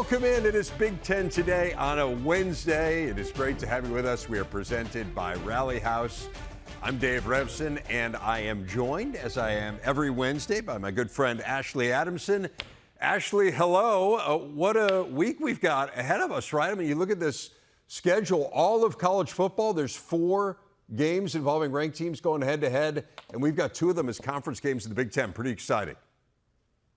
Welcome in. It is Big Ten Today on a Wednesday. It is great to have you with us. We are presented by Rally House. I'm Dave Revson, and I am joined, as I am every Wednesday, by my good friend Ashley Adamson. Ashley, hello. What a week we've got ahead of us, right? I mean, you look at this schedule, all of college football, there's 4 games involving ranked teams going head-to-head, and we've got 2 of them as conference games in the Big Ten. Pretty exciting.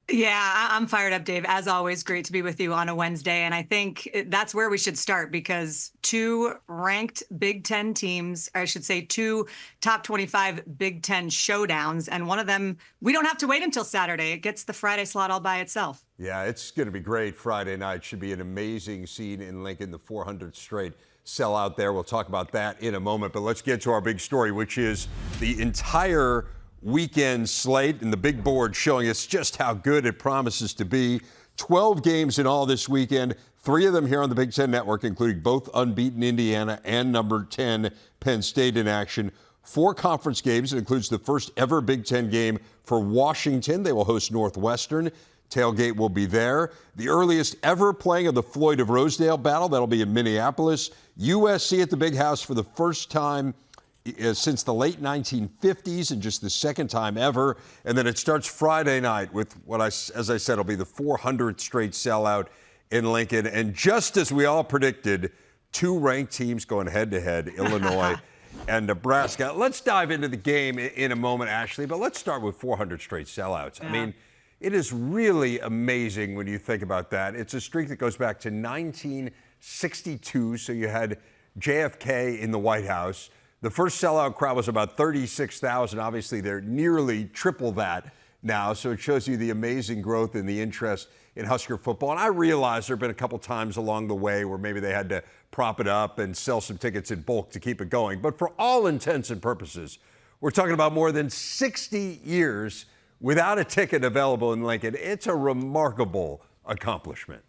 Yeah, I'm fired up, Dave. As always, great to be with you on a Wednesday. And I think that's where we should start because 2 ranked Big Ten teams, or I should say 2 top 25 Big Ten showdowns. And one of them, we don't have to wait until Saturday. It gets the Friday slot all by itself. Yeah, it's going to be great. Friday night should be an amazing scene in Lincoln, the 400th straight sellout there. We'll talk about that in a moment. But let's get to our big story, which is the entire weekend slate and the big board showing us just how good it promises to be. 12 games in all this weekend, 3 of them here on the Big Ten Network, including both unbeaten Indiana and number 10 Penn State in action. 4 conference games. It includes the first ever Big Ten game for Washington. They will host Northwestern. Tailgate will be there. The earliest ever playing of the Floyd of Rosedale battle. That'll be in Minneapolis. USC at the Big House for the first time since the late 1950s and just the second time ever. And then it starts Friday night with what, as I said, will be the 400th straight sellout in Lincoln. And just as we all predicted, 2 ranked teams going head-to-head, Illinois and Nebraska. Let's dive into the game in a moment, Ashley, but let's start with 400 straight sellouts. Yeah. I mean, it is really amazing when you think about that. It's a streak that goes back to 1962, so you had JFK in the White House. The first sellout crowd was about 36,000. Obviously, they're nearly triple that now, so it shows you the amazing growth and the interest in Husker football. And I realize there have been a couple times along the way where maybe they had to prop it up and sell some tickets in bulk to keep it going. But for all intents and purposes, we're talking about more than 60 years without a ticket available in Lincoln. It's a remarkable accomplishment.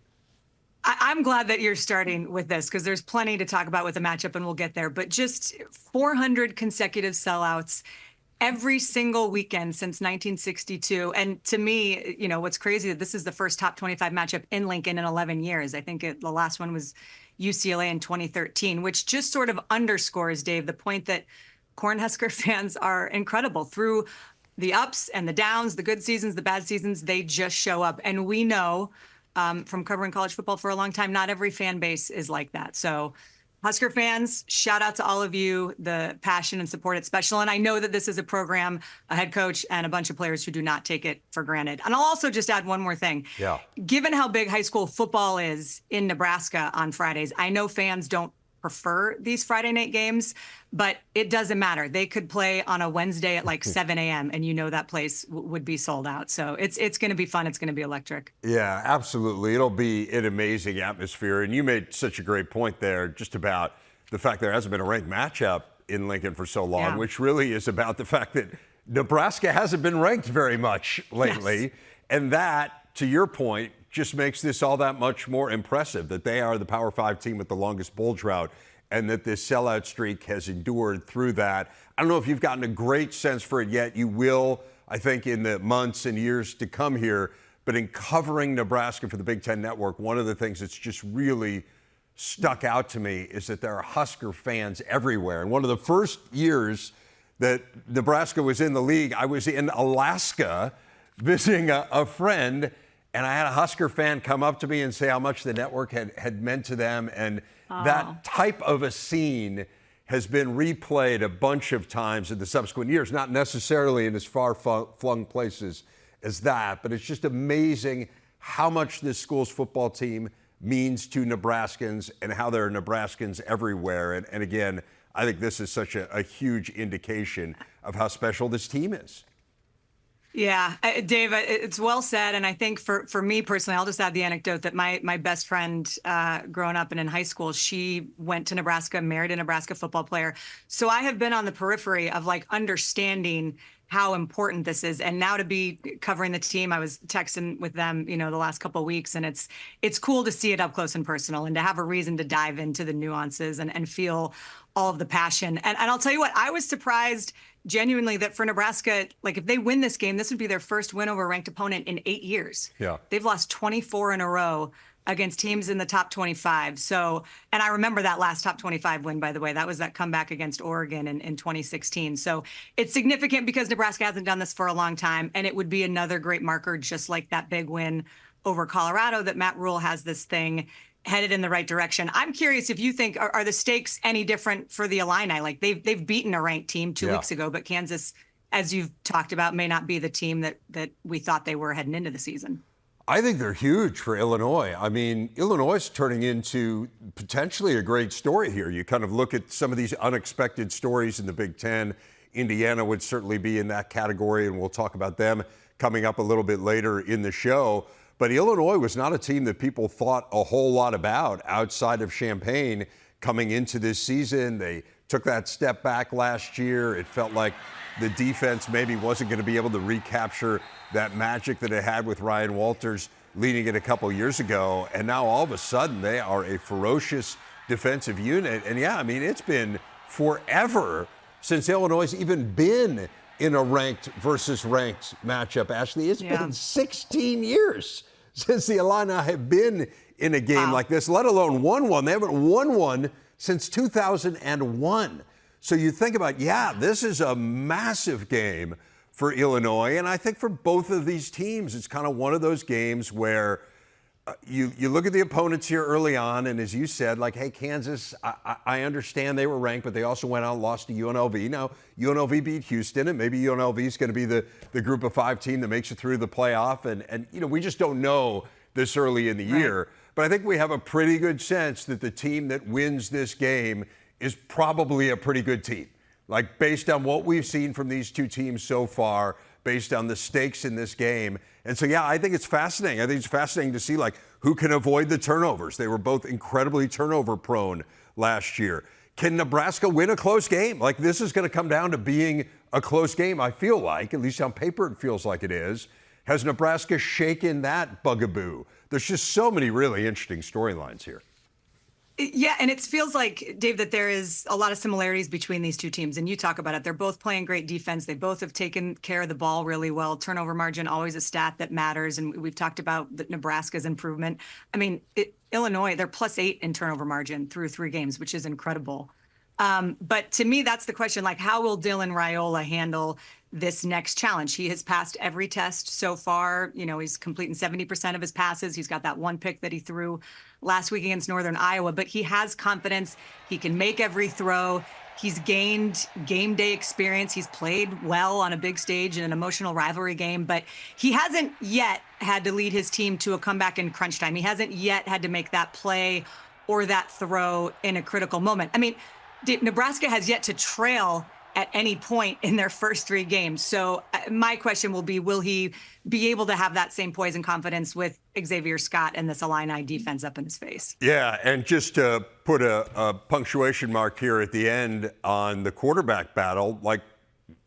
I'm glad that you're starting with this because there's plenty to talk about with the matchup and we'll get there. But just 400 consecutive sellouts every single weekend since 1962. And to me, you know, what's crazy that this is the first top 25 matchup in Lincoln in 11 years. I think the last one was UCLA in 2013, which just sort of underscores, Dave, the point that Cornhusker fans are incredible through the ups and the downs, the good seasons, the bad seasons. They just show up. And we know from covering college football for a long time, not every fan base is like that. So Husker fans, shout out to all of you. The passion and support, it's special. And I know that this is a program, a head coach, and a bunch of players who do not take it for granted. And I'll also just add one more thing. Yeah. Given how big high school football is in Nebraska on Fridays, I know fans don't prefer these Friday night games, but it doesn't matter. They could play on a Wednesday at like 7 a.m. and you know that place would be sold out. So it's going to be fun. It's going to be electric. Yeah, absolutely. It'll be an amazing atmosphere. And you made such a great point there just about the fact there hasn't been a ranked matchup in Lincoln for so long, which really is about the fact that Nebraska hasn't been ranked very much lately. Yes. And that, to your point, just makes this all that much more impressive that they are the Power 5 team with the longest bowl drought and that this sellout streak has endured through that. I don't know if you've gotten a great sense for it yet. You will, I think, in the months and years to come here. But in covering Nebraska for the Big Ten Network, one of the things that's just really stuck out to me is that there are Husker fans everywhere. And one of the first years that Nebraska was in the league, I was in Alaska visiting a friend, and I had a Husker fan come up to me and say how much the network had meant to them. And that type of a scene has been replayed a bunch of times in the subsequent years, not necessarily in as far-flung places as that, but it's just amazing how much this school's football team means to Nebraskans and how there are Nebraskans everywhere. And again, I think this is such a huge indication of how special this team is. Yeah, Dave, it's well said. And I think for me personally, I'll just add the anecdote that my best friend growing up and in high school, she went to Nebraska, married a Nebraska football player. So I have been on the periphery of like understanding how important this is. And now to be covering the team, I was texting with them, the last couple of weeks, and it's cool to see it up close and personal and to have a reason to dive into the nuances and feel all of the passion. And I'll tell you what, I was surprised genuinely that for Nebraska, like if they win this game, this would be their first win over a ranked opponent in 8 years. Yeah. They've lost 24 in a row. against teams in the top 25. So, and I remember that last top 25 win, by the way. That was that comeback against Oregon in 2016. So it's significant because Nebraska hasn't done this for a long time, and it would be another great marker, just like that big win over Colorado, that Matt Rhule has this thing headed in the right direction. I'm curious if you think, are the stakes any different for the Illini? Like they've beaten a ranked team 2 weeks ago, but Kansas, as you've talked about, may not be the team that we thought they were heading into the season. I think they're huge for Illinois. I mean, Illinois is turning into potentially a great story here. You kind of look at some of these unexpected stories in the Big Ten. Indiana would certainly be in that category, and we'll talk about them coming up a little bit later in the show. But Illinois was not a team that people thought a whole lot about outside of Champaign coming into this season. They took that step back last year. It felt like the defense maybe wasn't going to be able to recapture that magic that it had with Ryan Walters leading it a couple years ago. And now all of a sudden they are a ferocious defensive unit. And yeah, I mean, it's been forever since Illinois has even been in a ranked versus ranked matchup, Ashley. It's been 16 years since the Illini have been in a game like this, let alone won one. They haven't won one since 2001. So you think about, this is a massive game for Illinois. And I think for both of these teams, it's kind of one of those games where you look at the opponents here early on, and as you said, like, hey, Kansas, I understand they were ranked, but they also went out and lost to UNLV. Now, UNLV beat Houston, and maybe UNLV is going to be the group of 5 team that makes it through the playoff. And you know, we just don't know this early in the year. But I think we have a pretty good sense that the team that wins this game is probably a pretty good team. Like, based on what we've seen from these two teams so far, based on the stakes in this game. And so, I think it's fascinating. I think it's fascinating to see, like, who can avoid the turnovers. They were both incredibly turnover prone last year. Can Nebraska win a close game? Like, this is going to come down to being a close game, I feel like. At least on paper it feels like it is. Has Nebraska shaken that bugaboo? There's just so many really interesting storylines here. Yeah, and it feels like, Dave, that there is a lot of similarities between these two teams. And you talk about it. They're both playing great defense. They both have taken care of the ball really well. Turnover margin, always a stat that matters. And we've talked about Nebraska's improvement. I mean, Illinois, they're +8 in turnover margin through 3 games, which is incredible. But to me, that's the question. Like, how will Dylan Raiola handle this next challenge? He has passed every test so far. You know, he's completing 70% of his passes. He's got that one pick that he threw last week against Northern Iowa, but he has confidence. He can make every throw. He's gained game day experience. He's played well on a big stage in an emotional rivalry game, but he hasn't yet had to lead his team to a comeback in crunch time. He hasn't yet had to make that play or that throw in a critical moment. I mean, Nebraska has yet to trail at any point in their first 3 games. So my question will be, will he be able to have that same poise and confidence with Xavier Scott and this Illini defense up in his face? Yeah, and just to put a punctuation mark here at the end on the quarterback battle, like,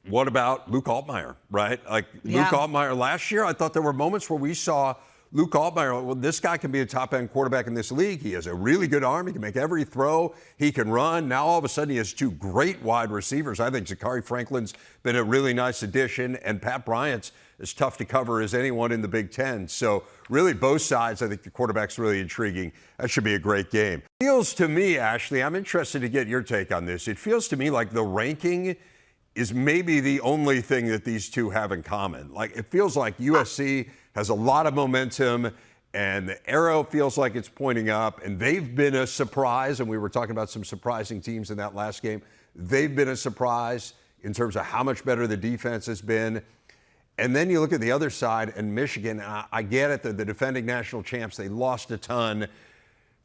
what about Luke Altmaier, right? Like, Luke Altmaier last year, I thought there were moments where we saw Luke Altmaier, well, this guy can be a top-end quarterback in this league. He has a really good arm. He can make every throw. He can run. Now, all of a sudden, he has 2 great wide receivers. I think Zachary Franklin's been a really nice addition, and Pat Bryant's as tough to cover as anyone in the Big Ten. So, really, both sides, I think the quarterback's really intriguing. That should be a great game. It feels to me, Ashley, I'm interested to get your take on this. It feels to me like the ranking is maybe the only thing that these two have in common. Like, it feels like USC has a lot of momentum, and the arrow feels like it's pointing up, and they've been a surprise, and we were talking about some surprising teams in that last game. They've been a surprise in terms of how much better the defense has been. And then you look at the other side, and Michigan, I get it, they're the defending national champs. They lost a ton,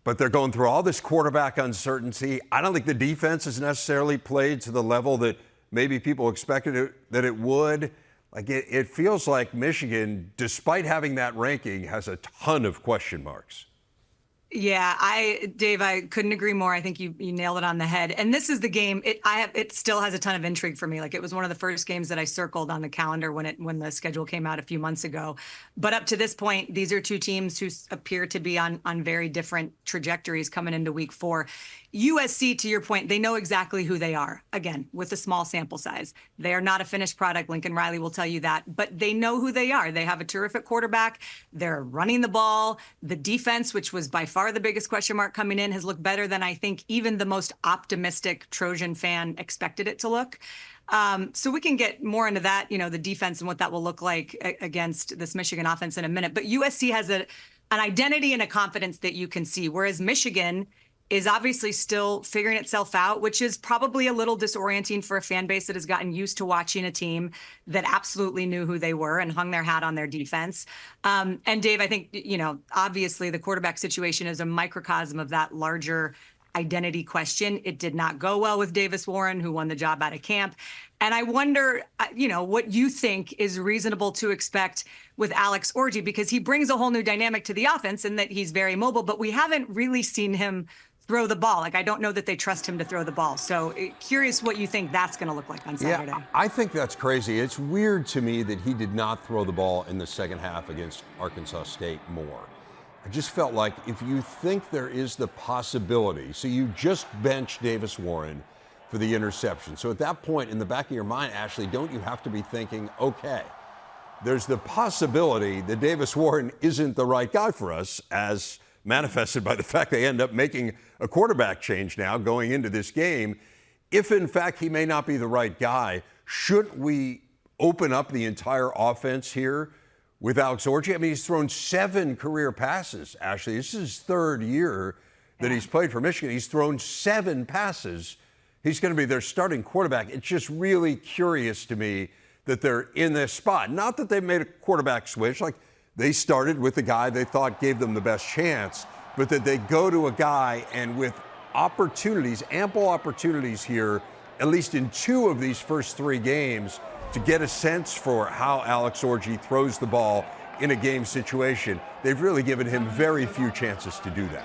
but they're going through all this quarterback uncertainty. I don't think the defense has necessarily played to the level that maybe people expected that it would. Like, it feels like Michigan, despite having that ranking, has a ton of question marks. Yeah, Dave, I couldn't agree more. I think you nailed it on the head. And this is the game. It still has a ton of intrigue for me. Like, it was one of the first games that I circled on the calendar when the schedule came out a few months ago. But up to this point, these are two teams who appear to be on very different trajectories coming into week 4. USC, to your point, they know exactly who they are. Again, with a small sample size, they are not a finished product. Lincoln Riley will tell you that, but they know who they are. They have a terrific quarterback. They're running the ball. The defense, which was by far the biggest question mark coming in, has looked better than I think even the most optimistic Trojan fan expected it to look. So we can get more into that, the defense and what that will look like against this Michigan offense in a minute. But USC has an identity and a confidence that you can see, whereas Michigan is obviously still figuring itself out, which is probably a little disorienting for a fan base that has gotten used to watching a team that absolutely knew who they were and hung their hat on their defense. And Dave, I think, obviously the quarterback situation is a microcosm of that larger identity question. It did not go well with Davis Warren, who won the job out of camp. And I wonder, what you think is reasonable to expect with Alex Orji, because he brings a whole new dynamic to the offense in that he's very mobile, but we haven't really seen him throw the ball. Like, I don't know that they trust him to throw the ball. So curious what you think that's going to look like on Saturday. Yeah, I think that's crazy. It's weird to me that he did not throw the ball in the second half against Arkansas State more. I just felt like if you think there is the possibility, so you just benched Davis Warren for the interception. So at that point in the back of your mind, Ashley, don't you have to be thinking, okay, there's the possibility that Davis Warren isn't the right guy for us, as manifested by the fact they end up making a quarterback change now going into this game. If in fact he may not be the right guy, shouldn't we open up the entire offense here with Alex Orji? I mean, he's thrown 7 career passes, Ashley. This is his 3rd year that he's played for Michigan. He's thrown 7 passes. He's going to be their starting quarterback. It's just really curious to me that they're in this spot. Not that they've made a quarterback switch. Like, they started with the guy they thought gave them the best chance, but that they go to a guy and with opportunities, ample opportunities here, at least in 2 of these first 3 games, to get a sense for how Alex Orji throws the ball in a game situation. They've really given him very few chances to do that.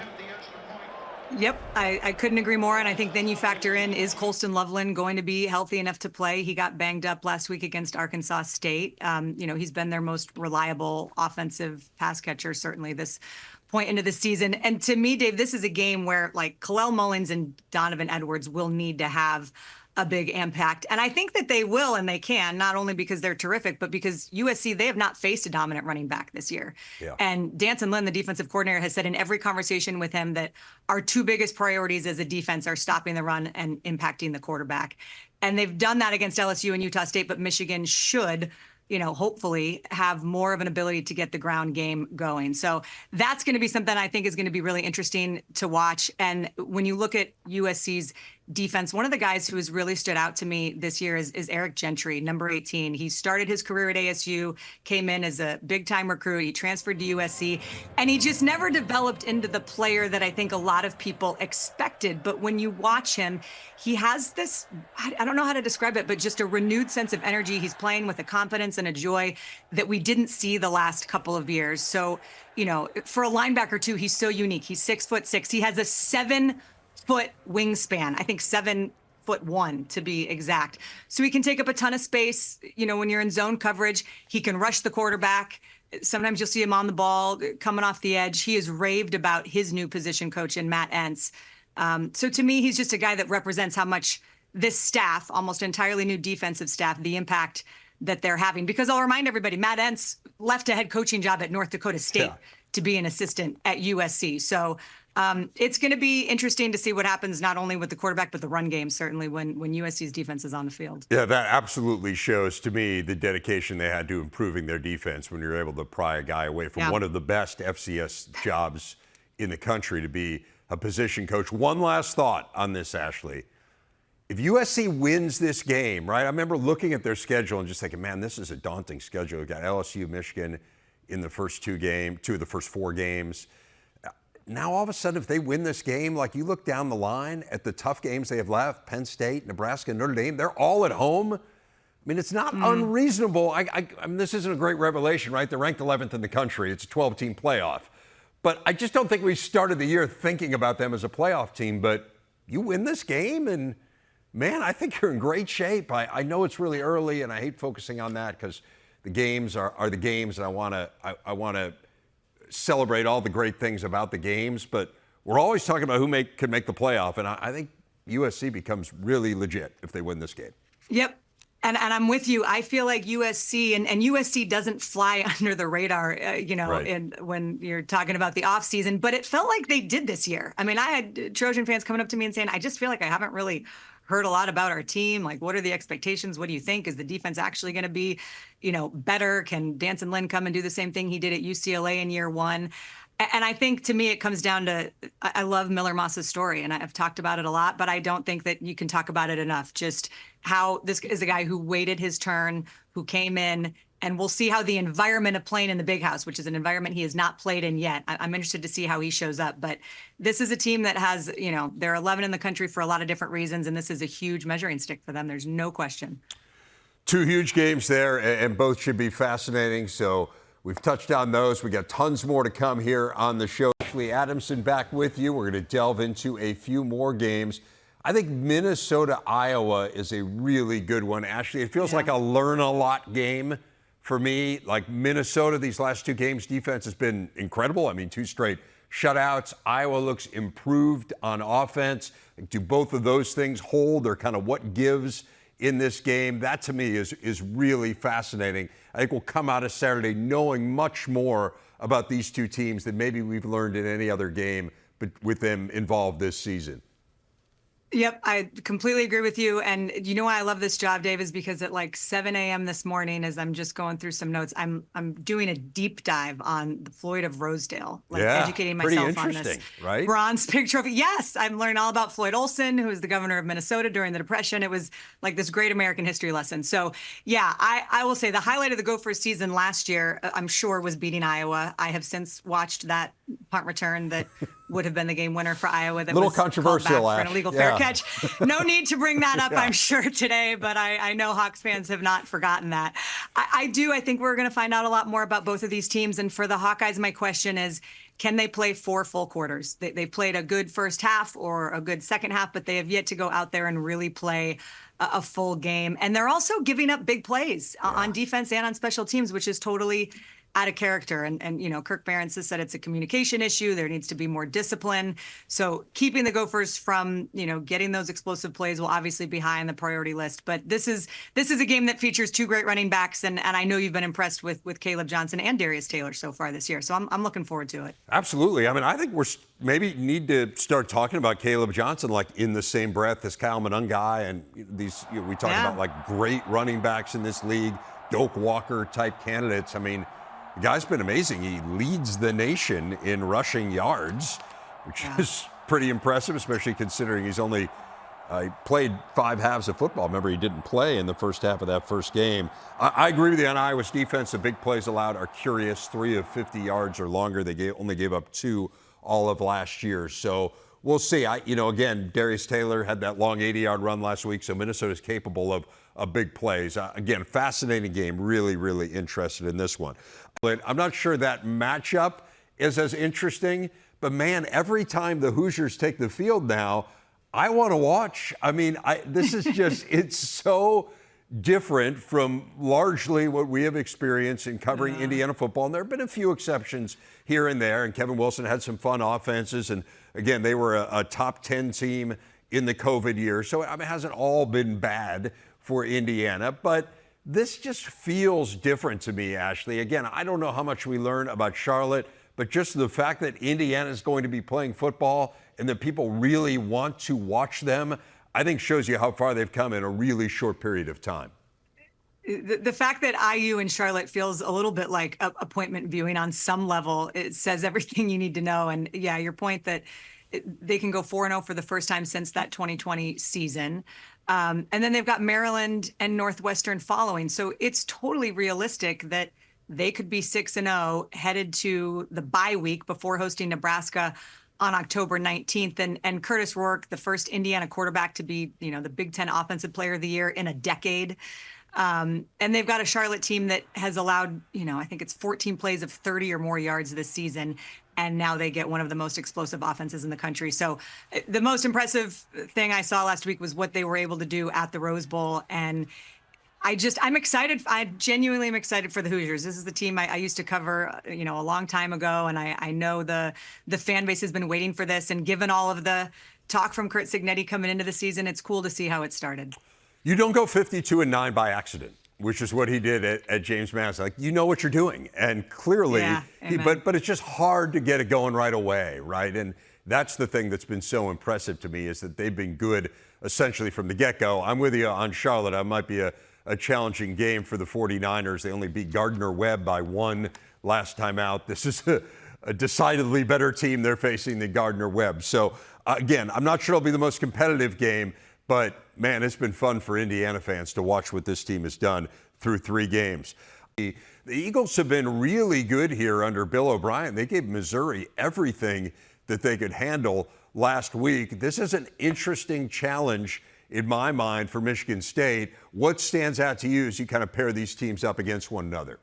Yep, I couldn't agree more. And I think then you factor in, is Colston Loveland going to be healthy enough to play? He got banged up last week against Arkansas State. He's been their most reliable offensive pass catcher, certainly this point into the season. And to me, Dave, this is a game where, like, Kalel Mullins and Donovan Edwards will need to have a big impact. And I think that they will, and they can, not only because they're terrific, but because USC, they have not faced a dominant running back this year. Yeah. And Danson Lynn, the defensive coordinator, has said in every conversation with him that our 2 biggest priorities as a defense are stopping the run and impacting the quarterback. And they've done that against LSU and Utah State, but Michigan should, hopefully have more of an ability to get the ground game going. So that's going to be something I think is going to be really interesting to watch. And when you look at USC's defense, one of the guys who has really stood out to me this year is Eric Gentry, number 18. He started his career at ASU, came in as a big-time recruit. He transferred to USC, and he just never developed into the player that I think a lot of people expected. But when you watch him, he has this, I don't know how to describe it, but just a renewed sense of energy. He's playing with a confidence and a joy that we didn't see the last couple of years. So, for a linebacker too, he's so unique. He's 6'6". He has a 7-foot wingspan. I think 7'1" to be exact. So he can take up a ton of space. When you're in zone coverage, he can rush the quarterback. Sometimes you'll see him on the ball coming off the edge. He has raved about his new position coach in Matt Entz. So to me, he's just a guy that represents how much this staff, almost entirely new defensive staff, the impact that they're having. Because I'll remind everybody, Matt Entz left a head coaching job at North Dakota State to be an assistant at USC. So it's going to be interesting to see what happens not only with the quarterback, but the run game, certainly when USC's defense is on the field. Yeah, that absolutely shows to me the dedication they had to improving their defense when you're able to pry a guy away from one of the best FCS jobs in the country to be a position coach. One last thought on this, Ashley. If USC wins this game, right, I remember looking at their schedule and just thinking, man, this is a daunting schedule. We've got LSU, Michigan in the first 2 of the first 4 games. Now, all of a sudden, if they win this game, like you look down the line at the tough games they have left, Penn State, Nebraska, Notre Dame, they're all at home. I mean, it's not unreasonable. I mean, this isn't a great revelation, right? They're ranked 11th in the country. It's a 12-team playoff. But I just don't think we started the year thinking about them as a playoff team. But you win this game, and man, I think you're in great shape. I know it's really early, and I hate focusing on that because the games are the games, and I want to celebrate all the great things about the games. But we're always talking about who can make the playoff, and I think USC becomes really legit if they win this game. Yep. And I'm with you. I feel like USC and USC doesn't fly under the radar, right, when you're talking about the offseason, but it felt like they did this year. I mean, I had Trojan fans coming up to me and saying, I just feel like I haven't really heard a lot about our team. Like, what are the expectations? What do you think? Is the defense actually going to be, better? Can Danson Lynn come and do the same thing he did at UCLA in year one? And I think, to me, it comes down to, I love Miller Moss's story, and I've talked about it a lot, but I don't think that you can talk about it enough. Just how this is a guy who waited his turn, who came in, and we'll see how the environment of playing in the Big House, which is an environment he has not played in yet. I'm interested to see how he shows up. But this is a team that has, they're 11 in the country for a lot of different reasons, and this is a huge measuring stick for them. There's no question. Two huge games there, and both should be fascinating. So we've touched on those. We got tons more to come here on the show. Ashley Adamson back with you. We're going to delve into a few more games. I think Minnesota-Iowa is a really good one, Ashley. It feels like a learn-a-lot game for me. Like Minnesota, these last two games, defense has been incredible. I mean, 2 straight shutouts. Iowa looks improved on offense. Do both of those things hold, or kind of what gives in this game? That, to me, is really fascinating. I think we'll come out of Saturday knowing much more about these two teams than maybe we've learned in any other game with them involved this season. Yep, I completely agree with you. And you know why I love this job, Dave, is because at like 7 a.m. this morning, as I'm just going through some notes, I'm doing a deep dive on the Floyd of Rosedale, educating myself on this right? Bronze Pig Trophy. Yes, I'm learning all about Floyd Olson, who was the governor of Minnesota during the Depression. It was like this great American history lesson. So yeah, I will say the highlight of the Gophers season last year, I'm sure, was beating Iowa. I have since watched that punt return that would have been the game winner for Iowa. That was controversial, for an illegal fair catch. No need to bring that up, I'm sure, today, but I know Hawks fans have not forgotten that. I think we're going to find out a lot more about both of these teams. And for the Hawkeyes, my question is, can they play 4 full quarters? They played a good first half or a good second half, but they have yet to go out there and really play a full game. And they're also giving up big plays on defense and on special teams, which is totally out of character. And Kirk Ferentz has said it's a communication issue. There needs to be more discipline. So keeping the Gophers from, getting those explosive plays will obviously be high on the priority list. But this is a game that features 2 great running backs. And I know you've been impressed with Caleb Johnson and Darius Taylor so far this year. So I'm looking forward to it. Absolutely. I mean, I think we're maybe need to start talking about Caleb Johnson like in the same breath as Kyle Monangai and these, we talk about like great running backs in this league, Doak Walker type candidates. I mean, the guy's been amazing. He leads the nation in rushing yards, which is pretty impressive, especially considering he's only played 5 halves of football. Remember, he didn't play in the first half of that first game. I agree with you on Iowa's defense. The big plays allowed are curious. 3 of 50 yards or longer. They only gave up 2 all of last year. So we'll see. Again, Darius Taylor had that long 80-yard run last week, so Minnesota's capable of big plays. Again, fascinating game. Really, really interested in this one. I'm not sure that matchup is as interesting, but man, every time the Hoosiers take the field now, I want to watch. I mean, this is just, it's so different from largely what we have experienced in covering Indiana football. And there have been a few exceptions here and there, and Kevin Wilson had some fun offenses. And again, they were a top 10 team in the COVID year. So it hasn't all been bad for Indiana, but this just feels different to me, Ashley. Again, I don't know how much we learn about Charlotte, but just the fact that Indiana is going to be playing football and that people really want to watch them, I think shows you how far they've come in a really short period of time. The fact that IU and Charlotte feels a little bit like appointment viewing on some level, it says everything you need to know. And yeah, your point that they can go 4-0 for the first time since that 2020 season. And then they've got Maryland and Northwestern following. So it's totally realistic that they could be 6-0 headed to the bye week before hosting Nebraska on October 19th. And Curtis Rourke, the first Indiana quarterback to be, the Big Ten Offensive Player of the Year in a decade. And they've got a Charlotte team that has allowed, I think it's 14 plays of 30 or more yards this season. And now they get one of the most explosive offenses in the country. So the most impressive thing I saw last week was what they were able to do at the Rose Bowl. And I'm excited. I genuinely am excited for the Hoosiers. This is the team I used to cover, a long time ago. And I know the fan base has been waiting for this. And given all of the talk from Curt Cignetti coming into the season, it's cool to see how it started. You don't go 52-9 by accident, which is what he did at James Madison. Like, you know what you're doing. And clearly, but it's just hard to get it going right away, right? And that's the thing that's been so impressive to me, is that they've been good essentially from the get-go. I'm with you on Charlotte. I might be a challenging game for the 49ers. They only beat Gardner-Webb by 1 last time out. This is a decidedly better team they're facing than Gardner-Webb. So, again, I'm not sure it'll be the most competitive game, but, man, it's been fun for Indiana fans to watch what this team has done through 3 games. The Eagles have been really good here under Bill O'Brien. They gave Missouri everything that they could handle last week. This is an interesting challenge in my mind for Michigan State. What stands out to you as you kind of pair these teams up against one another?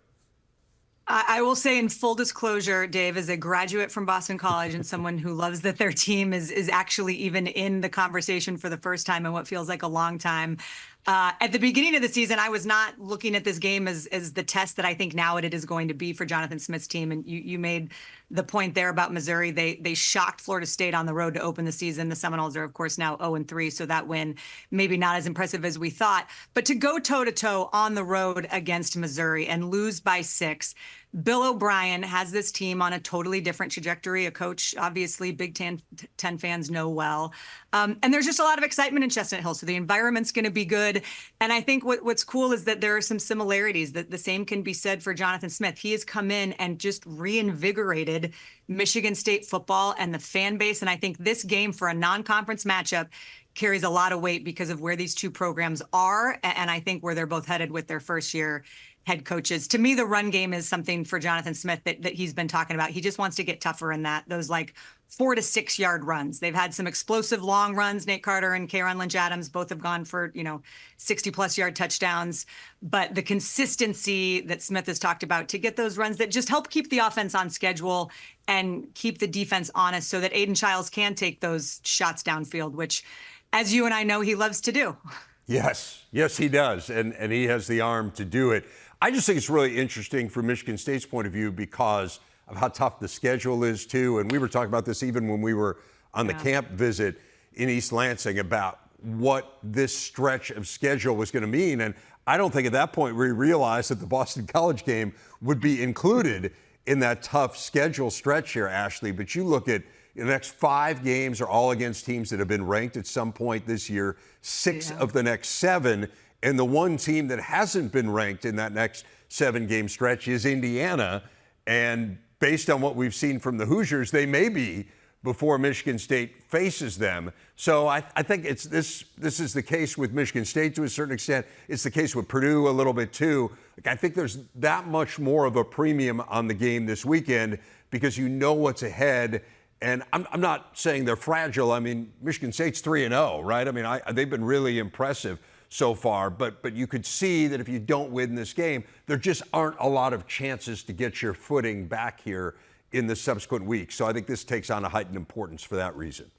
I will say, in full disclosure, Dave, as a graduate from Boston College and someone who loves that their team is actually even in the conversation for the first time in what feels like a long time. At the beginning of the season, I was not looking at this game as the test that I think now it is going to be for Jonathan Smith's team. And you made the point there about Missouri. They shocked Florida State on the road to open the season. The Seminoles are, of course, now 0-3, so that win maybe not as impressive as we thought. But to go toe-to-toe on the road against Missouri and lose by 6, Bill O'Brien has this team on a totally different trajectory. A coach, obviously, Big Ten fans know well. And there's just a lot of excitement in Chestnut Hill, so the environment's going to be good. And I think what's cool is that there are some similarities. That the same can be said for Jonathan Smith. He has come in and just reinvigorated Michigan State football and the fan base. And I think this game, for a non-conference matchup, carries a lot of weight because of where these two programs are, and I think where they're both headed with their first-year head coaches. To me, the run game is something for Jonathan Smith that he's been talking about. He just wants to get tougher in those like 4 to 6 yard runs. They've had some explosive long runs. Nate Carter and K'Ron Lynch-Adams both have gone for 60+ yard touchdowns. But the consistency that Smith has talked about to get those runs that just help keep the offense on schedule and keep the defense honest, so that Aiden Childs can take those shots downfield, which, as you and I know, he loves to do. Yes, he does, and he has the arm to do it. I just think it's really interesting from Michigan State's point of view because of how tough the schedule is, too. And we were talking about this even when we were on the camp visit in East Lansing about what this stretch of schedule was going to mean. And I don't think at that point we realized that the Boston College game would be included in that tough schedule stretch here, Ashley. But you look at the next 5 games are all against teams that have been ranked at some point this year, 6 of the next 7. And the one team that hasn't been ranked in that next 7-game stretch is Indiana. And based on what we've seen from the Hoosiers, they may be before Michigan State faces them. So I think this is the case with Michigan State to a certain extent. It's the case with Purdue a little bit too. I think there's that much more of a premium on the game this weekend because you know what's ahead. And I'm not saying they're fragile. I mean, Michigan State's 3-0, right? I mean, they've been really impressive so far, but you could see that if you don't win this game, there just aren't a lot of chances to get your footing back here in the subsequent weeks. So I think this takes on a heightened importance for that reason.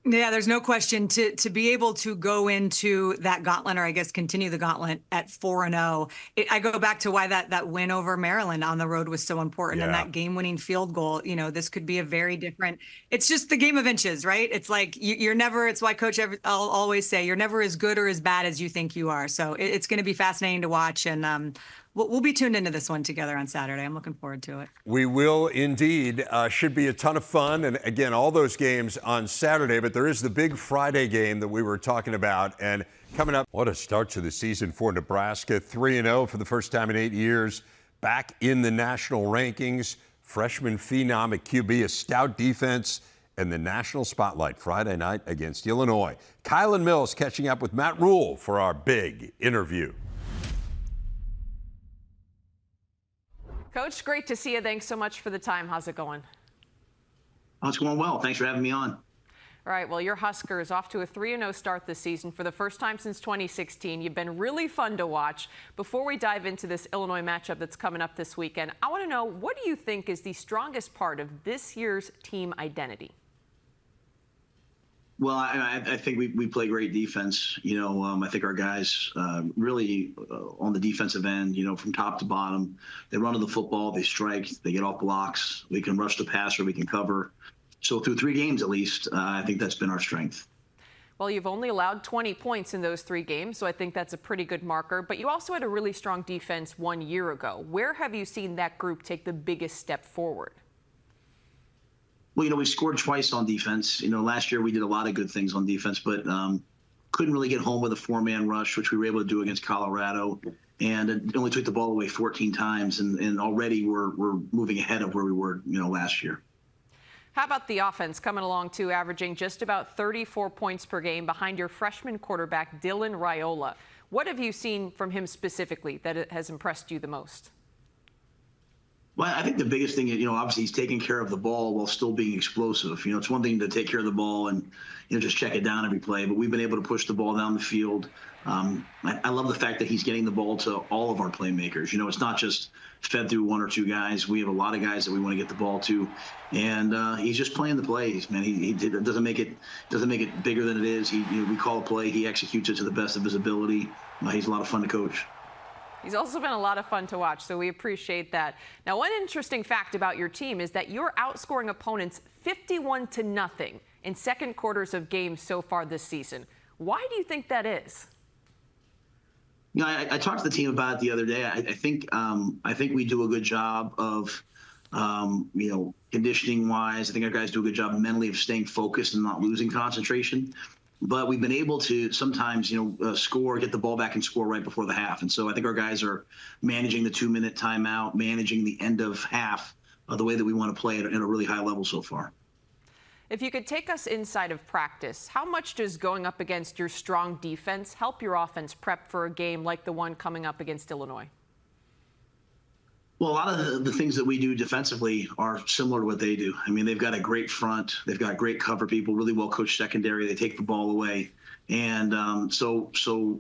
Yeah, there's no question to be able to go into that gauntlet, or I guess continue the gauntlet at 4-0. I go back to why that win over Maryland on the road was so important, and that game-winning field goal. This could be a very different. It's just the game of inches, right? It's like you're never. It's why Coach I'll always say you're never as good or as bad as you think you are. So it's going to be fascinating to watch, and we'll be tuned into this one together on Saturday. I'm looking forward to it. We will indeed. Should be a ton of fun. And again, all those games on Saturday, but there is the big Friday game that we were talking about. And coming up, what a start to the season for Nebraska. 3-0 for the first time in 8 years. Back in the national rankings. Freshman phenom at QB, a stout defense, and the national spotlight Friday night against Illinois. Kylan Mills catching up with Matt Rhule for our big interview. Coach, great to see you. Thanks so much for the time. How's it going? Oh, it's going well. Thanks for having me on. All right, well, your Huskers off to a 3-0 start this season for the first time since 2016. You've been really fun to watch. Before we dive into this Illinois matchup that's coming up this weekend, I want to know, what do you think is the strongest part of this year's team identity? Well, I think we play great defense. I think our guys really on the defensive end, from top to bottom, they run to the football, they strike, they get off blocks. We can rush the passer, we can cover. So through 3 games at least, I think that's been our strength. Well, you've only allowed 20 points in those 3 games, so I think that's a pretty good marker. But you also had a really strong defense 1 year ago. Where have you seen that group take the biggest step forward? Well, we scored twice on defense. Last year we did a lot of good things on defense, but couldn't really get home with a 4-man rush, which we were able to do against Colorado. And it only took the ball away 14 times, and already we're moving ahead of where we were, last year. How about the offense coming along, too, averaging just about 34 points per game behind your freshman quarterback, Dylan Rhule? What have you seen from him specifically that has impressed you the most? Well, I think the biggest thing is, obviously he's taking care of the ball while still being explosive. It's one thing to take care of the ball and, just check it down every play, but we've been able to push the ball down the field. I love the fact that he's getting the ball to all of our playmakers. It's not just fed through 1 or 2 guys. We have a lot of guys that we want to get the ball to, and he's just playing the plays, man. He doesn't make it bigger than it is. We call a play, he executes it to the best of his ability. He's a lot of fun to coach. He's also been a lot of fun to watch, so we appreciate that. Now, one interesting fact about your team is that you're outscoring opponents 51-0 in second quarters of games so far this season. Why do you think that is? I talked to the team about it the other day. I think we do a good job of, conditioning-wise. I think our guys do a good job mentally of staying focused and not losing concentration. But we've been able to sometimes, score, get the ball back and score right before the half. And so I think our guys are managing the 2-minute timeout, managing the end of half the way that we want to play at a really high level so far. If you could take us inside of practice, how much does going up against your strong defense help your offense prep for a game like the one coming up against Illinois? Well, a lot of the things that we do defensively are similar to what they do. I mean, they've got a great front. They've got great cover people, really well-coached secondary. They take the ball away. And so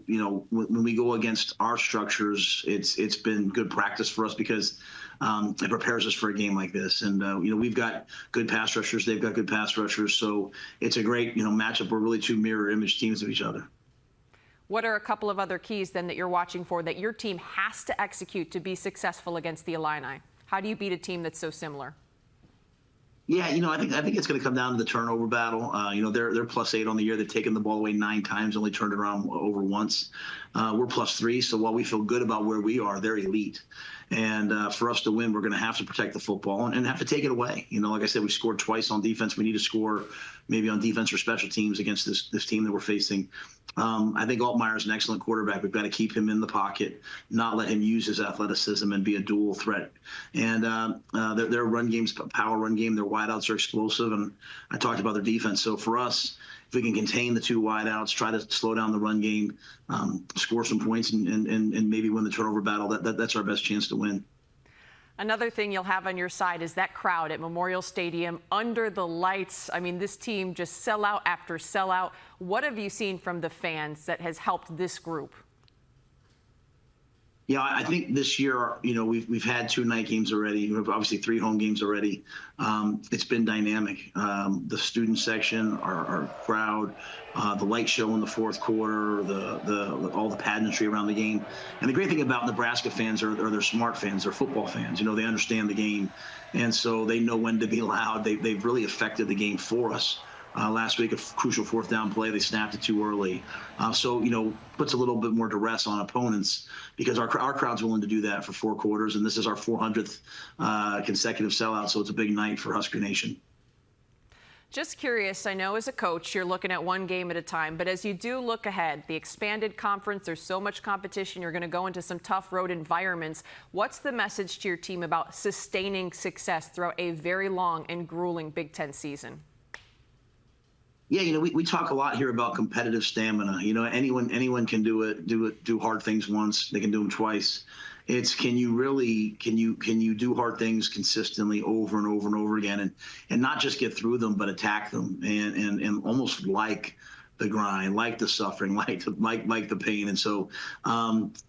when we go against our structures, it's been good practice for us because it prepares us for a game like this. And, we've got good pass rushers. They've got good pass rushers. So it's a great, matchup. We're really 2 mirror image teams of each other. What are a couple of other keys then that you're watching for that your team has to execute to be successful against the Illini? How do you beat a team that's so similar? Yeah, I think it's going to come down to the turnover battle. They're +8 on the year. They've taken the ball away 9 times, only turned it around over once. We're +3, so while we feel good about where we are, they're elite. And for us to win, we're going to have to protect the football and have to take it away. Like I said, we scored twice on defense. We need to score maybe on defense or special teams against this team that we're facing. I think Altmaier's an excellent quarterback. We've got to keep him in the pocket, not let him use his athleticism and be a dual threat. And their run game's power run game. Their wideouts are explosive, and I talked about their defense. So for us, if we can contain the 2 wideouts, try to slow down the run game, score some points, and maybe win the turnover battle, that's our best chance to win. Another thing you'll have on your side is that crowd at Memorial Stadium under the lights. I mean, this team just sellout after sellout. What have you seen from the fans that has helped this group? Yeah, I think this year, we've had 2 night games already. We've obviously 3 home games already. It's been dynamic. The student section, our crowd, the light show in the fourth quarter, all the pageantry around the game. And the great thing about Nebraska fans are they're smart fans. They're football fans. They understand the game, and so they know when to be loud. They've really affected the game for us. Last week, a crucial 4th down play, they snapped it too early. So puts a little bit more duress on opponents because our crowd's willing to do that for 4 quarters, and this is our 400th consecutive sellout, so it's a big night for Husker Nation. Just curious, I know as a coach, you're looking at one game at a time, but as you do look ahead, the expanded conference, there's so much competition, you're going to go into some tough road environments. What's the message to your team about sustaining success throughout a very long and grueling Big Ten season? Yeah, we talk a lot here about competitive stamina. Anyone can do it, do hard things once, they can do them twice. It's can you do hard things consistently over and over and over again, and not just get through them, but attack them and almost like the grind, like the suffering, like the pain. And so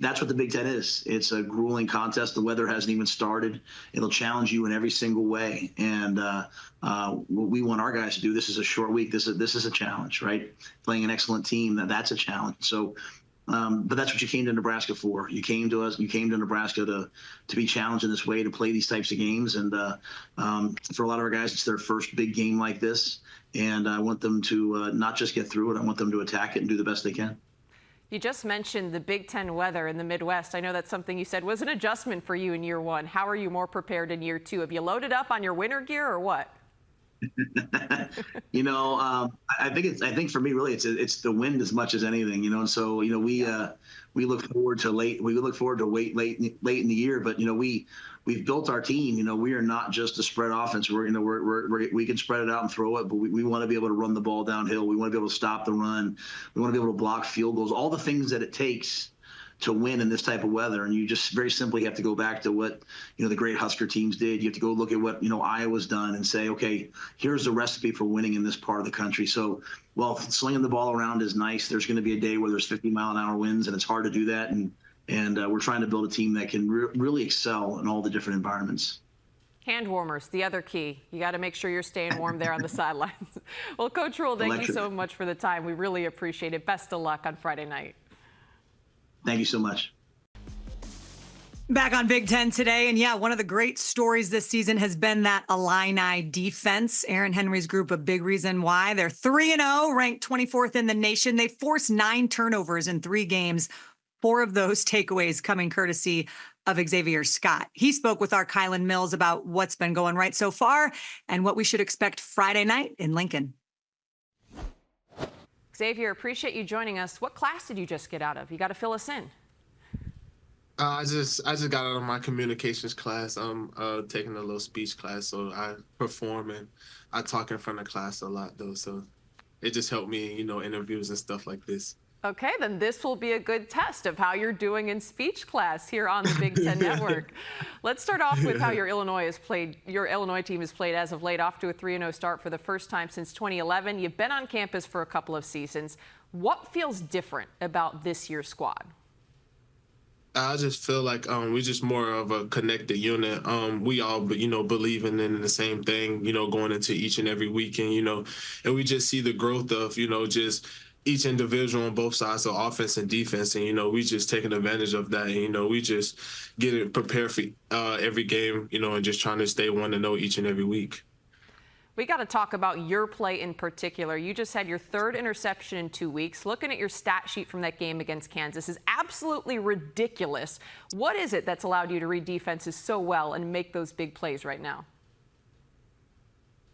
that's what the Big Ten is. It's a grueling contest. The weather hasn't even started. It'll challenge you in every single way. And what we want our guys to do, this is a short week. This is a challenge, right? Playing an excellent team, that's a challenge. So, but that's what you came to Nebraska for. You came to Nebraska to be challenged in this way, to play these types of games. And for a lot of our guys, it's their first big game like this. And I want them to not just get through it. I want them to attack it and do the best they can. You just mentioned the Big Ten weather in the Midwest. I know that's something you said was an adjustment for you in year one. How are you more prepared in year two? Have you loaded up on your winter gear or what? I think for me, really, it's the wind as much as anything, and so, we look forward to late in the year, but, we've built our team. We are not just a spread offense. We can spread it out and throw it, but we want to be able to run the ball downhill. We want to be able to stop the run. We want to be able to block field goals, all the things that it takes to win in this type of weather. And you just very simply have to go back to what, the great Husker teams did. You have to go look at what, Iowa's done and say, okay, here's the recipe for winning in this part of the country. So, while slinging the ball around is nice, there's going to be a day where there's 50-mile-an-hour winds, and it's hard to do that. And we're trying to build a team that can really excel in all the different environments. Hand warmers, the other key. You got to make sure you're staying warm there on the sidelines. Well, Coach Rhule, thank you so much for the time. We really appreciate it. Best of luck on Friday night. Thank you so much. Back on Big Ten today. And yeah, one of the great stories this season has been that Illini defense. Aaron Henry's group, a big reason why. They're 3-0, ranked 24th in the nation. They forced 9 turnovers in 3 games. 4 of those takeaways coming courtesy of Xavier Scott. He spoke with our Kylan Mills about what's been going right so far and what we should expect Friday night in Lincoln. Xavier, appreciate you joining us. What class did you just get out of? You got to fill us in. I just got out of my communications class. I'm taking a little speech class, so I perform and I talk in front of class a lot, though. So it just helped me, interviews and stuff like this. Okay, then this will be a good test of how you're doing in speech class here on the Big Ten Network. Let's start off with how your Illinois team has played as of late, off to a 3-0 start for the first time since 2011. You've been on campus for a couple of seasons. What feels different about this year's squad? I just feel like we're just more of a connected unit. We all, believing in the same thing, going into each and every weekend, and we just see the growth of, just each individual on both sides of offense and defense. And, we just taking advantage of that. And, we just getting prepared for every game, and just trying to stay 1-0 each and every week. We got to talk about your play in particular. You just had your 3rd interception in 2 weeks. Looking at your stat sheet from that game against Kansas is absolutely ridiculous. What is it that's allowed you to read defenses so well and make those big plays right now?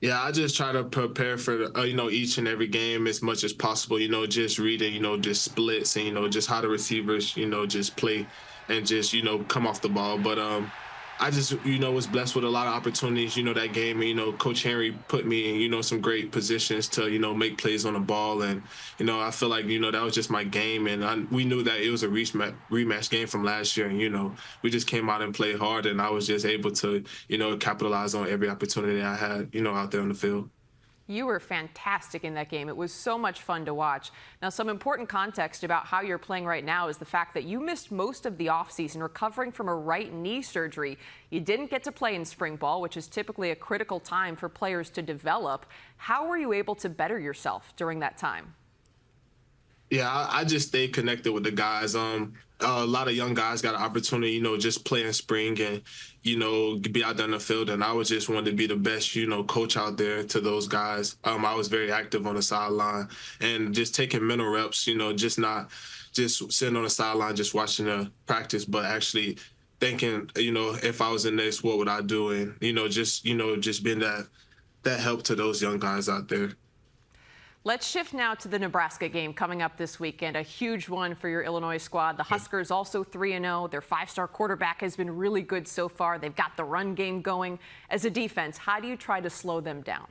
Yeah, I just try to prepare for, each and every game as much as possible, just reading, just splits and, just how the receivers, just play and just, come off the ball. But I just, was blessed with a lot of opportunities, that game. Coach Henry put me in, some great positions to, make plays on the ball. And, I feel like, that was just my game. And we knew that it was a rematch game from last year. And, we just came out and played hard. And I was just able to, capitalize on every opportunity I had, out there on the field. You were fantastic in that game. It was so much fun to watch. Now, some important context about how you're playing right now is the fact that you missed most of the offseason recovering from a right knee surgery. You didn't get to play in spring ball, which is typically a critical time for players to develop. How were you able to better yourself during that time? Yeah, I just stayed connected with the guys. A lot of young guys got an opportunity, just play in spring and, be out there in the field. And I was just wanted to be the best, coach out there to those guys. I was very active on the sideline and just taking mental reps, just not just sitting on the sideline, just watching the practice, but actually thinking, if I was in this, what would I do? And, just being that help to those young guys out there. Let's shift now to the Nebraska game coming up this weekend, a huge one for your Illinois squad. The Huskers also 3-0. Their 5-star quarterback has been really good so far. They've got the run game going. As a defense, how do you try to slow them down?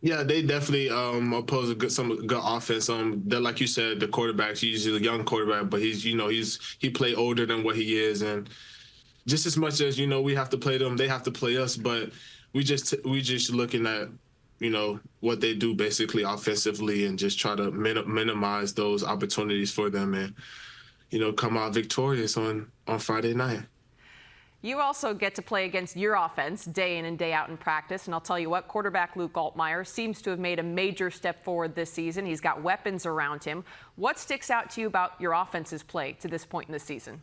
Yeah, they definitely oppose some good offense. They're, like you said, the quarterback's usually a young quarterback, but he played older than what he is, and just as much as we have to play them, they have to play us. But we just looking at what they do basically offensively, and just try to minimize those opportunities for them, and come out victorious on Friday night. You also get to play against your offense day in and day out in practice. And I'll tell you what, quarterback Luke Altmaier seems to have made a major step forward this season. He's got weapons around him. What sticks out to you about your offense's play to this point in the season?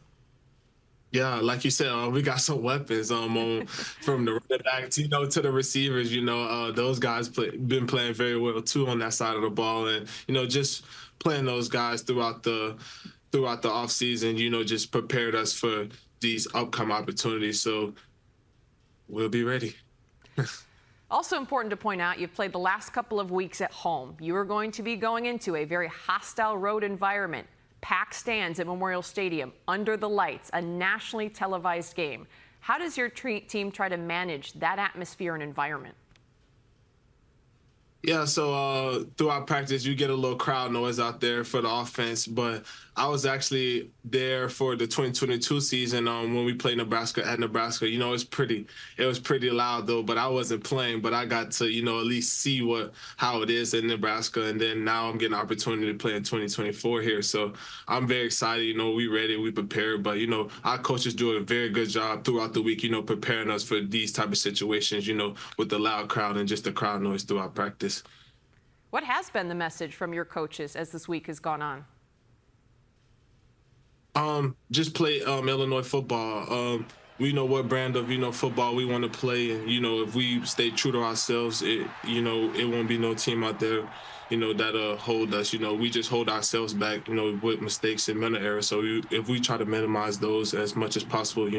Yeah, like you said, we got some weapons from the running back to the receivers. Those guys been playing very well too on that side of the ball, and just playing those guys throughout the off season, just prepared us for these upcoming opportunities. So we'll be ready. Also important to point out, you've played the last couple of weeks at home. You are going to be going into a very hostile road environment. Packed stands at Memorial Stadium, under the lights, a nationally televised game. How does your team try to manage that atmosphere and environment? Yeah, so throughout practice, you get a little crowd noise out there for the offense, but I was actually there for the 2022 season when we played Nebraska at Nebraska. It was pretty loud though, but I wasn't playing, but I got to, at least see how it is in Nebraska. And then now I'm getting an opportunity to play in 2024 here. So I'm very excited. We ready, we prepared, but, our coaches do a very good job throughout the week, preparing us for these type of situations, with the loud crowd and just the crowd noise throughout practice. What has been the message from your coaches as this week has gone on? Just play Illinois football. We know what brand of football we want to play, and if we stay true to ourselves, it won't be no team out there that'll hold us. We just hold ourselves back, with mistakes and mental errors. So if we try to minimize those as much as possible,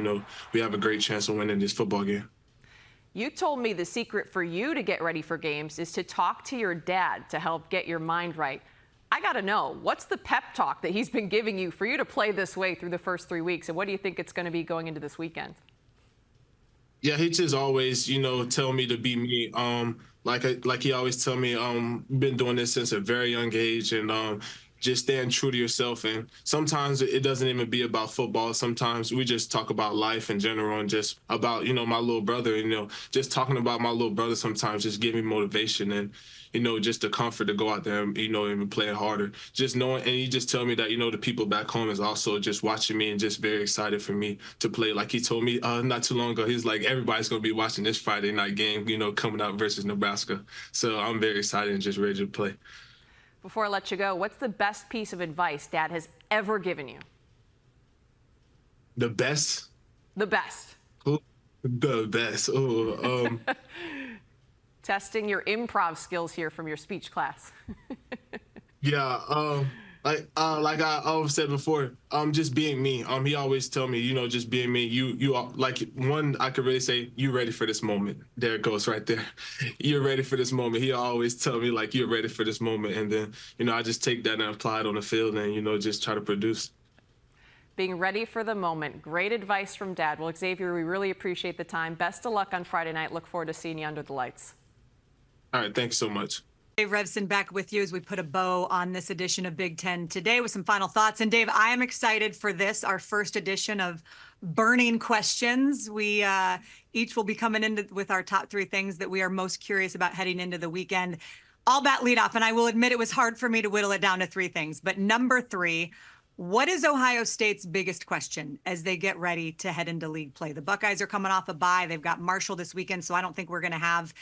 we have a great chance of winning this football game. You told me the secret for you to get ready for games is to talk to your dad to help get your mind right. I got to know, what's the pep talk that he's been giving you for you to play this way through the first 3 weeks? And what do you think it's going to be going into this weekend? Yeah, he just always, tell me to be me. Like he always tell me, been doing this since a very young age, and just staying true to yourself. And sometimes it doesn't even be about football. Sometimes we just talk about life in general, and just about, my little brother, just talking about my little brother sometimes just give me motivation, and, just the comfort to go out there and, and play harder. Just knowing, and he just tell me that, the people back home is also just watching me and just very excited for me to play. Like he told me not too long ago, he's like, everybody's going to be watching this Friday night game, coming out versus Nebraska. So I'm very excited and just ready to play. Before I let you go, what's the best piece of advice Dad has ever given you? The best? The best. Oh, the best. Oh, Testing your improv skills here from your speech class. Yeah, like I always said before, just being me. He always tell me, just being me. You are, like, one, I could really say, you ready for this moment. There it goes right there. You're ready for this moment. He always tell me, like, you're ready for this moment. And then, I just take that and apply it on the field and, just try to produce. Being ready for the moment. Great advice from Dad. Well, Xavier, we really appreciate the time. Best of luck on Friday night. Look forward to seeing you under the lights. All right, thanks so much. Dave Revson back with you as we put a bow on this edition of Big Ten today with some final thoughts. And Dave, I am excited for this, our first edition of Burning Questions. We each will be coming in with our top 3 things that we are most curious about heading into the weekend. I'll bat lead off, and I will admit it was hard for me to whittle it down to 3 things. But number 3, what is Ohio State's biggest question as they get ready to head into league play? The Buckeyes are coming off a bye. They've got Marshall this weekend, so I don't think we're going to have,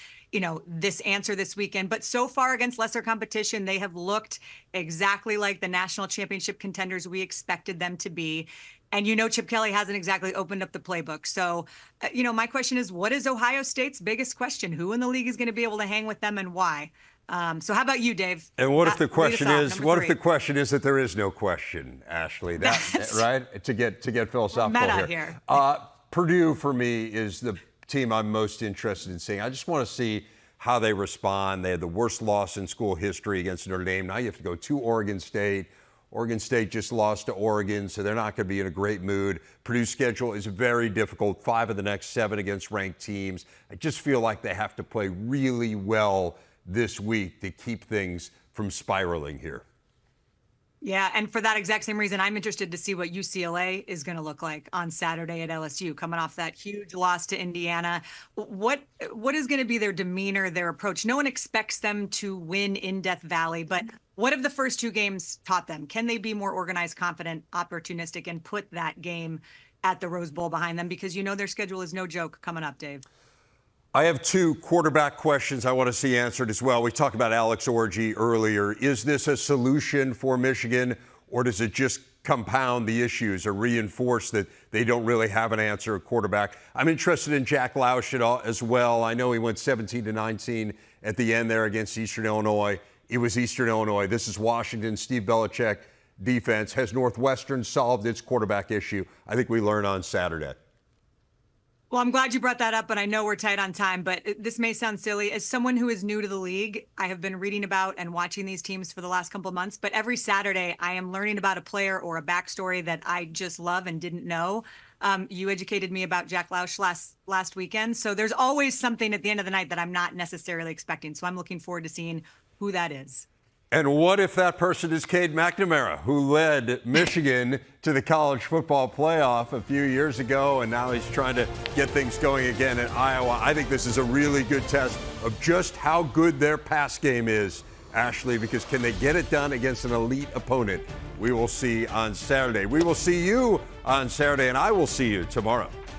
this answer this weekend. But so far against lesser competition, they have looked exactly like the national championship contenders we expected them to be. And Chip Kelly hasn't exactly opened up the playbook. So, my question is, what is Ohio State's biggest question? Who in the league is going to be able to hang with them and why? So how about you, Dave? And what if the question is, if the question is that there is no question, Ashley? That's right? To get philosophical here. Purdue, for me, is the team I'm most interested in seeing. I just want to see how they respond. They had the worst loss in school history against Notre Dame. Now you have to go to Oregon State. Oregon State just lost to Oregon, so they're not going to be in a great mood. Purdue's schedule is very difficult, 5 of the next 7 against ranked teams. I just feel like they have to play really well this week to keep things from spiraling here. Yeah, and for that exact same reason, I'm interested to see what UCLA is going to look like on Saturday at LSU, coming off that huge loss to Indiana. What is going to be their demeanor, their approach? No one expects them to win in Death Valley, but what have the first two games taught them? Can they be more organized, confident, opportunistic, and put that game at the Rose Bowl behind them? Because you know their schedule is no joke coming up, Dave. I have two quarterback questions I want to see answered as well. We talked about Alex Orji earlier. Is this a solution for Michigan, or does it just compound the issues or reinforce that they don't really have an answer at quarterback? I'm interested in Jack Lausch as well. I know he went 17-19 at the end there against Eastern Illinois. It was Eastern Illinois. This is Washington. Steve Belichick defense. Has Northwestern solved its quarterback issue? I think we learn on Saturday. Well, I'm glad you brought that up, but I know we're tight on time, but this may sound silly. As someone who is new to the league, I have been reading about and watching these teams for the last couple of months, but every Saturday I am learning about a player or a backstory that I just love and didn't know. You educated me about Jack Lausch last weekend, so there's always something at the end of the night that I'm not necessarily expecting, so I'm looking forward to seeing who that is. And what if that person is Cade McNamara, who led Michigan to the college football playoff a few years ago, and now he's trying to get things going again at Iowa? I think this is a really good test of just how good their pass game is, Ashley, because can they get it done against an elite opponent? We will see on Saturday. We will see you on Saturday, and I will see you tomorrow.